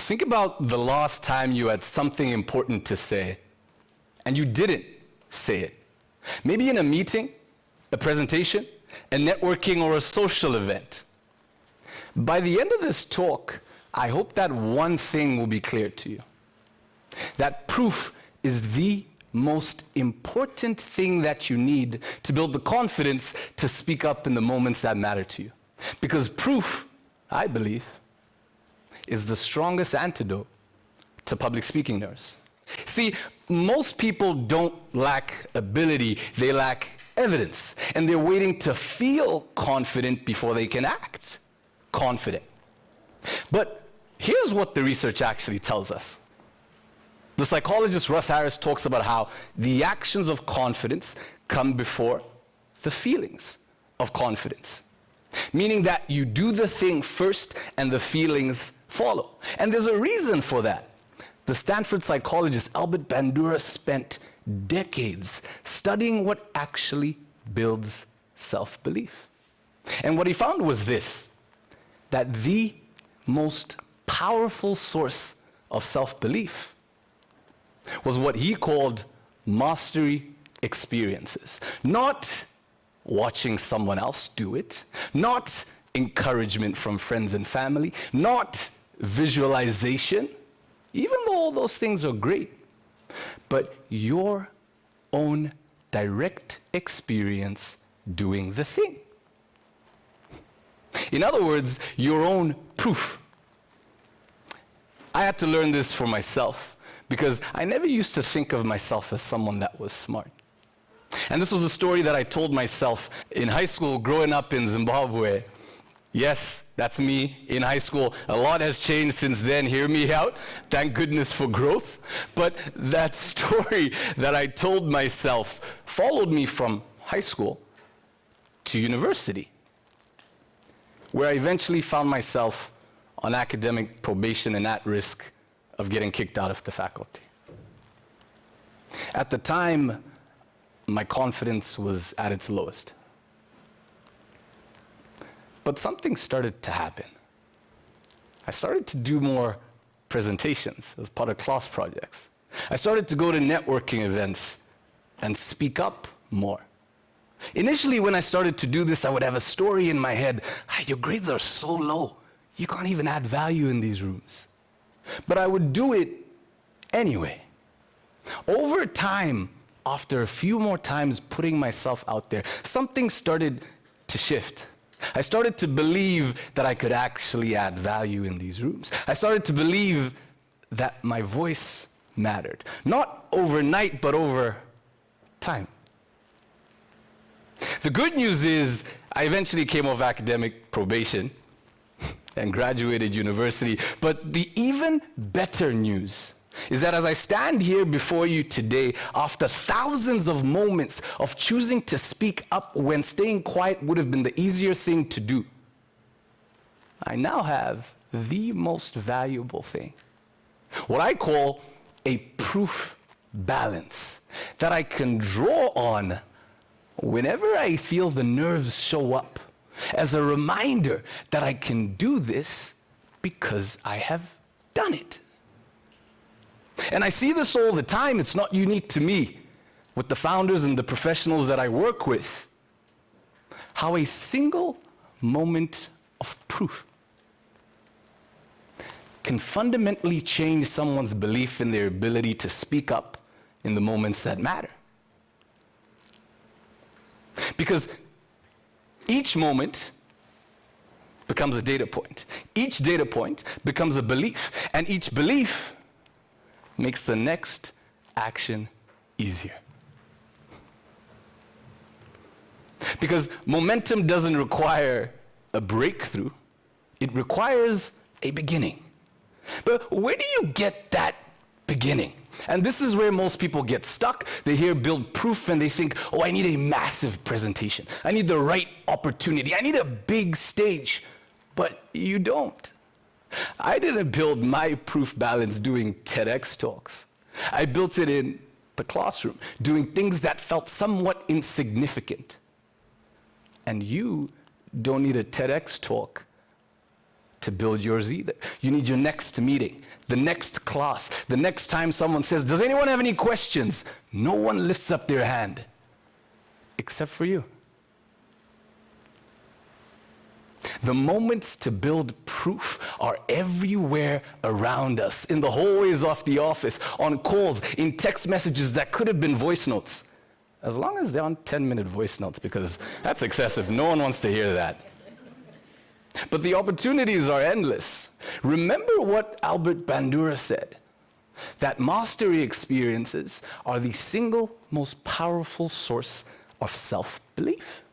Think about the last time you had something important to say and you didn't say it. Maybe in a meeting, a presentation, a networking, or a social event. By the end of this talk, I hope that one thing will be clear to you. That proof is the most important thing that you need to build the confidence to speak up in the moments that matter to you. Because proof, I believe, is the strongest antidote to public speaking nerves. See, most people don't lack ability, they lack evidence. And they're waiting to feel confident before they can act confident. But here's what the research actually tells us. The psychologist Russ Harris talks about how the actions of confidence come before the feelings of confidence. Meaning that you do the thing first and the feelings follow. And there's a reason for that. The Stanford psychologist Albert Bandura spent decades studying what actually builds self-belief. And what he found was this, that the most powerful source of self-belief was what he called mastery experiences. Not watching someone else do it, not encouragement from friends and family, not visualization, even though all those things are great, but your own direct experience doing the thing. In other words, your own proof. I had to learn this for myself because I never used to think of myself as someone that was smart. And this was a story that I told myself in high school growing up in Zimbabwe. Yes, that's me in high school. A lot has changed since then, hear me out. Thank goodness for growth. But that story that I told myself followed me from high school to university, where I eventually found myself on academic probation and at risk of getting kicked out of the faculty. At the time, my confidence was at its lowest. But something started to happen. I started to do more presentations as part of class projects. I started to go to networking events and speak up more. Initially, when I started to do this, I would have a story in my head. Your grades are so low. You can't even add value in these rooms. But I would do it anyway. Over time, after a few more times putting myself out there, something started to shift. I started to believe that I could actually add value in these rooms. I started to believe that my voice mattered. Not overnight, but over time. The good news is I eventually came off academic probation and graduated university. But the even better news is that as I stand here before you today, after thousands of moments of choosing to speak up when staying quiet would have been the easier thing to do, I now have the most valuable thing, what I call a proof balance that I can draw on whenever I feel the nerves show up, as a reminder that I can do this because I have done it. And I see this all the time. It's not unique to me. With the founders and the professionals that I work with, how a single moment of proof can fundamentally change someone's belief in their ability to speak up in the moments that matter. Because each moment becomes a data point. Each data point becomes a belief, and each belief makes the next action easier. Because momentum doesn't require a breakthrough, it requires a beginning. But where do you get that beginning? And this is where most people get stuck. They hear build proof and they think, oh, I need a massive presentation. I need the right opportunity. I need a big stage. But you don't. I didn't build my proof balance doing TEDx talks. I built it in the classroom, doing things that felt somewhat insignificant. And you don't need a TEDx talk to build yours either. You need your next meeting, the next class, the next time someone says, does anyone have any questions? No one lifts up their hand, except for you. The moments to build proof are everywhere around us, in the hallways of the office, on calls, in text messages that could have been voice notes. As long as they aren't 10-minute voice notes, because that's excessive. No one wants to hear that. But the opportunities are endless. Remember what Albert Bandura said, that mastery experiences are the single most powerful source of self-belief.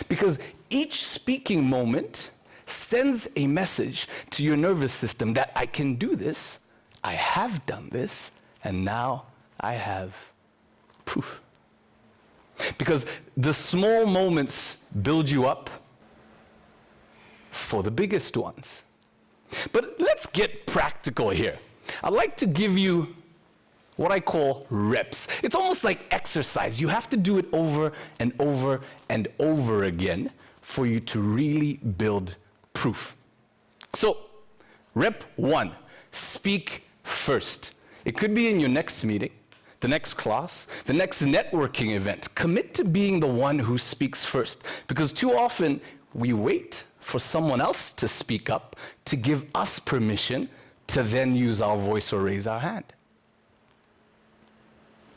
Because each speaking moment sends a message to your nervous system that I can do this, I have done this, and now I have proof. Because the small moments build you up for the biggest ones. But let's get practical here. I'd like to give you what I call reps. It's almost like exercise. You have to do it over and over and over again for you to really build proof. So, rep 1, speak first. It could be in your next meeting, the next class, the next networking event. Commit to being the one who speaks first, because too often we wait for someone else to speak up, to give us permission to then use our voice or raise our hand.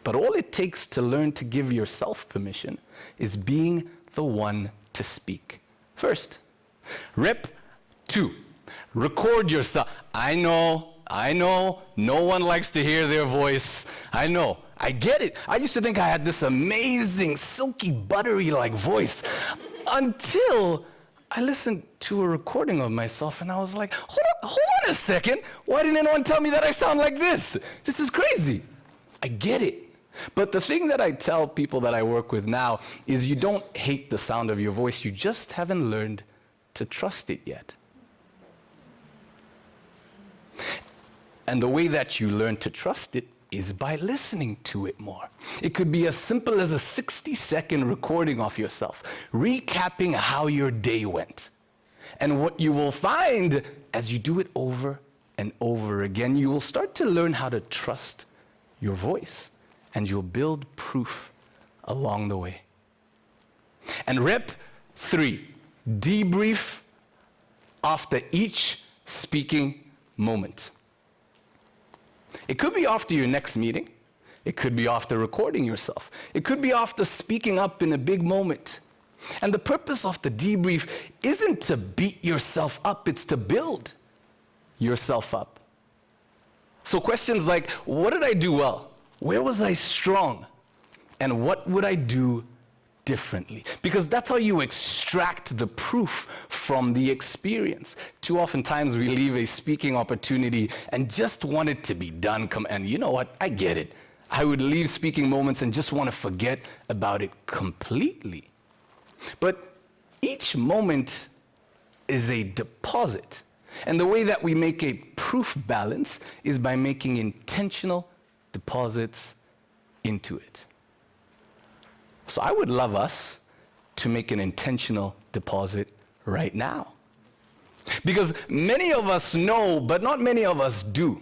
But all it takes to learn to give yourself permission is being the one to speak first. Rep 2, record yourself. I know, no one likes to hear their voice. I know, I get it. I used to think I had this amazing, silky, buttery-like voice until I listened to a recording of myself and I was like, hold on a second. Why didn't anyone tell me that I sound like this? This is crazy. I get it. But the thing that I tell people that I work with now is you don't hate the sound of your voice, you just haven't learned to trust it yet. And the way that you learn to trust it is by listening to it more. It could be as simple as a 60-second recording of yourself, recapping how your day went. And what you will find as you do it over and over again, you will start to learn how to trust your voice, and you'll build proof along the way. And rep 3, debrief after each speaking moment. It could be after your next meeting. It could be after recording yourself. It could be after speaking up in a big moment. And the purpose of the debrief isn't to beat yourself up, it's to build yourself up. So questions like, what did I do well? Where was I strong? And what would I do differently? Because that's how you extract the proof from the experience. Too often times we leave a speaking opportunity and just want it to be done. And you know what? I get it. I would leave speaking moments and just want to forget about it completely. But each moment is a deposit. And the way that we make a proof balance is by making intentional deposits into it. So I would love us to make an intentional deposit right now. Because many of us know, but not many of us do.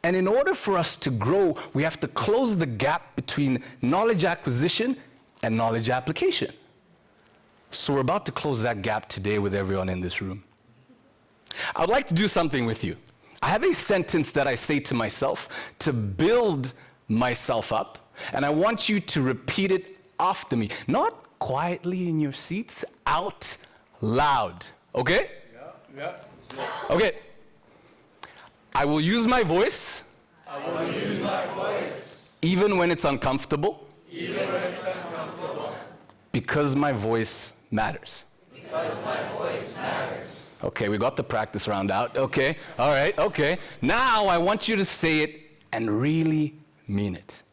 And in order for us to grow, we have to close the gap between knowledge acquisition and knowledge application. So we're about to close that gap today with everyone in this room. I would like to do something with you. I have a sentence that I say to myself to build myself up, and I want you to repeat it after me. Not quietly in your seats, out loud. Okay? Yeah. Okay. I will use my voice. I will use my voice. Even when it's uncomfortable. Even when it's uncomfortable. Because my voice matters. Because my voice matters. Okay, we got the practice round out. Okay, all right, okay. Now I want you to say it and really mean it.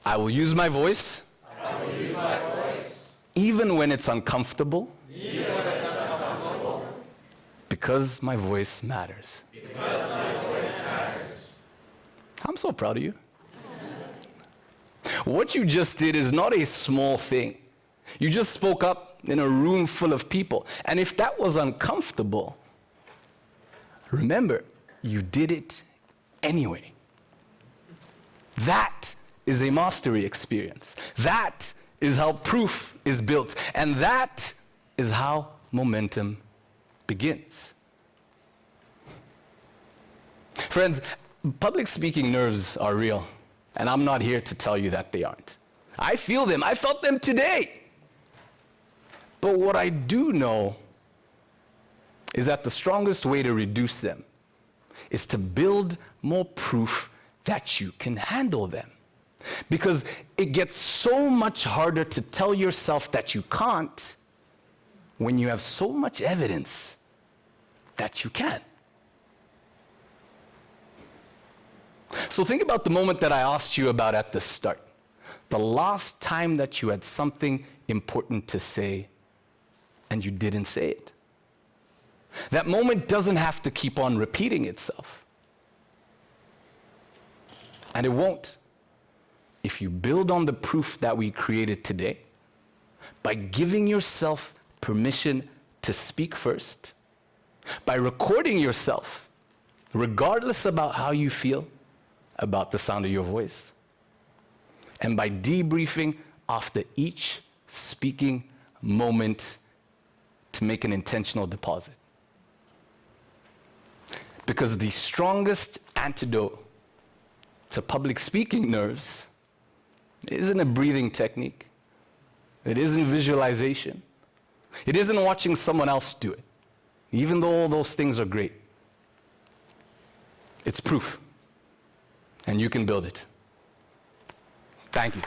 I will use my voice. I will use my voice. Even when it's uncomfortable. Even when it's uncomfortable. Because my voice matters. Because my voice matters. I'm so proud of you. What you just did is not a small thing. You just spoke up in a room full of people. And if that was uncomfortable, Remember, you did it anyway. That is a mastery experience. That is how proof is built. And that is how momentum begins. Friends, public speaking nerves are real, and I'm not here to tell you that they aren't. I feel them. I felt them today. But what I do know is that the strongest way to reduce them is to build more proof that you can handle them. Because it gets so much harder to tell yourself that you can't when you have so much evidence that you can. So think about the moment that I asked you about at the start. The last time that you had something important to say and you didn't say it. That moment doesn't have to keep on repeating itself. And it won't if you build on the proof that we created today by giving yourself permission to speak first, by recording yourself, regardless about how you feel about the sound of your voice, and by debriefing after each speaking moment to make an intentional deposit. Because the strongest antidote to public speaking nerves isn't a breathing technique. It isn't visualization. It isn't watching someone else do it, even though all those things are great. It's proof, and you can build it. Thank you.